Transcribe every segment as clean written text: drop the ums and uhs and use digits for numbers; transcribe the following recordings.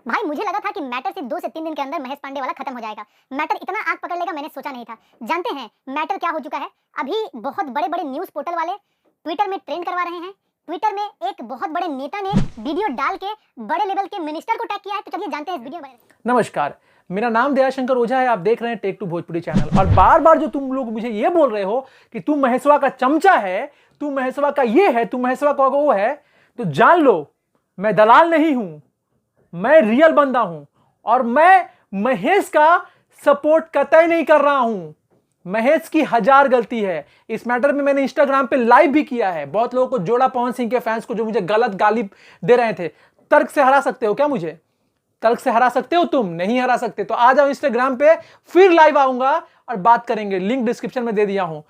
भाई मुझे लगा था कि मैटर सिर्फ 2 से 3 दिन के अंदर महेश पांडे वाला खत्म हो जाएगा। मैटर इतना आग पकड़ लेगा मैंने सोचा नहीं था। जानते हैं मैटर क्या हो चुका है? अभी बहुत बड़े-बड़े न्यूज़ पोर्टल वाले ट्विटर में ट्रेंड करवा रहे हैं। ट्विटर में एक बहुत बड़े नेता ने वीडियो डाल के बड़े लेवल के मिनिस्टर को टैग किया है। तो चलिए जानते हैं इस वीडियो में। नमस्कार, मेरा नाम दयाशंकर ओझा है। आप देख रहे हैं टेक टू भोजपुरी चैनल। और बार बार जो तुम लोग मुझे ये बोल रहे हो कि तू महेशवा का चमचा है, तू महेशवा का ये है, तू महेशवा का वो है, तो जान लो मैं दलाल नहीं हूं, मैं रियल बंदा हूं। और मैं महेश का सपोर्ट कतई नहीं कर रहा हूं। महेश की 1000 गलती है। इस मैटर में मैंने इंस्टाग्राम पे लाइव भी किया है। बहुत लोगों को जोड़ा, पवन सिंह के फैंस को जो मुझे गलत गाली दे रहे थे। तर्क से हरा सकते हो क्या मुझे? तर्क से हरा सकते हो? तुम नहीं हरा सकते। तो आ जाओ इंस्टाग्राम पे, फिर लाइव आऊंगा और बात करेंगे। लिंक डिस्क्रिप्शन में दे दिया हूं।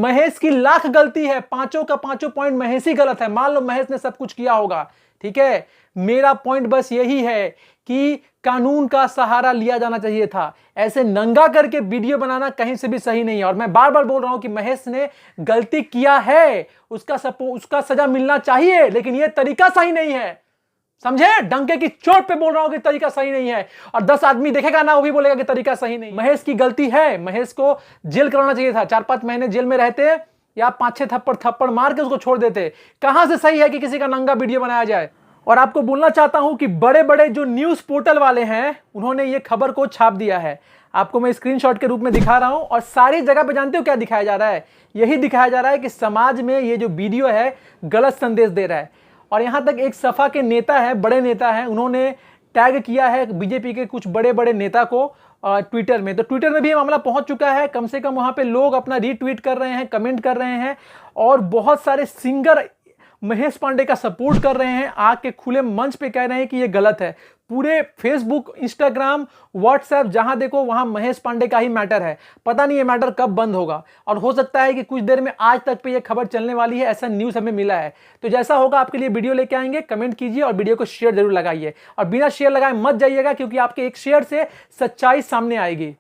महेश की लाख गलती है, पांचों का पांचों पॉइंट महेश ही गलत है। मान लो महेश ने सब कुछ किया होगा, ठीक है। मेरा पॉइंट बस यही है कि कानून का सहारा लिया जाना चाहिए था। ऐसे नंगा करके वीडियो बनाना कहीं से भी सही नहीं है। और मैं बार बार बोल रहा हूं कि महेश ने गलती किया है, उसका सजा मिलना चाहिए, लेकिन यह तरीका सही नहीं है। समझे? डंके की चोट पे बोल रहा हूं कि तरीका सही नहीं है। और 10 आदमी देखेगा ना, वो भी बोलेगा कि तरीका सही नहीं। महेश की गलती है। महेश को जेल कराना चाहिए था। 4-5 महीने जेल में रहते या 5-6 थप्पड़ मार के उसको छोड़ देते। कहां से सही है कि किसी का नंगा वीडियो बनाया जाए? और आपको बोलना चाहता हूं कि बड़े बड़े जो न्यूज पोर्टल वाले हैं, उन्होंने ये खबर को छाप दिया है। आपको मैं स्क्रीनशॉट के रूप में दिखा रहा हूं। और सारी जगह पे जानते हो क्या दिखाया जा रहा है? यही दिखाया जा रहा है कि समाज में ये जो वीडियो है गलत संदेश दे रहा है। और यहां तक एक सपा के नेता है, बड़े नेता हैं, उन्होंने टैग किया है बीजेपी के कुछ बड़े बड़े नेता को ट्विटर में। तो ट्विटर में भी मामला पहुंच चुका है। कम से कम वहां पे लोग अपना रीट्वीट कर रहे हैं, कमेंट कर रहे हैं। और बहुत सारे सिंगर महेश पांडे का सपोर्ट कर रहे हैं, आके खुले मंच पे कह रहे हैं कि ये गलत है। पूरे फेसबुक, इंस्टाग्राम, व्हाट्सएप जहां देखो वहां महेश पांडे का ही मैटर है। पता नहीं ये मैटर कब बंद होगा। और हो सकता है कि कुछ देर में आज तक पे ये खबर चलने वाली है, ऐसा न्यूज़ हमें मिला है। तो जैसा होगा आपके लिए वीडियो लेके आएंगे। कमेंट कीजिए और वीडियो को शेयर जरूर लगाइए। और बिना शेयर लगाए मत जाइएगा, क्योंकि आपके एक शेयर से सच्चाई सामने आएगी।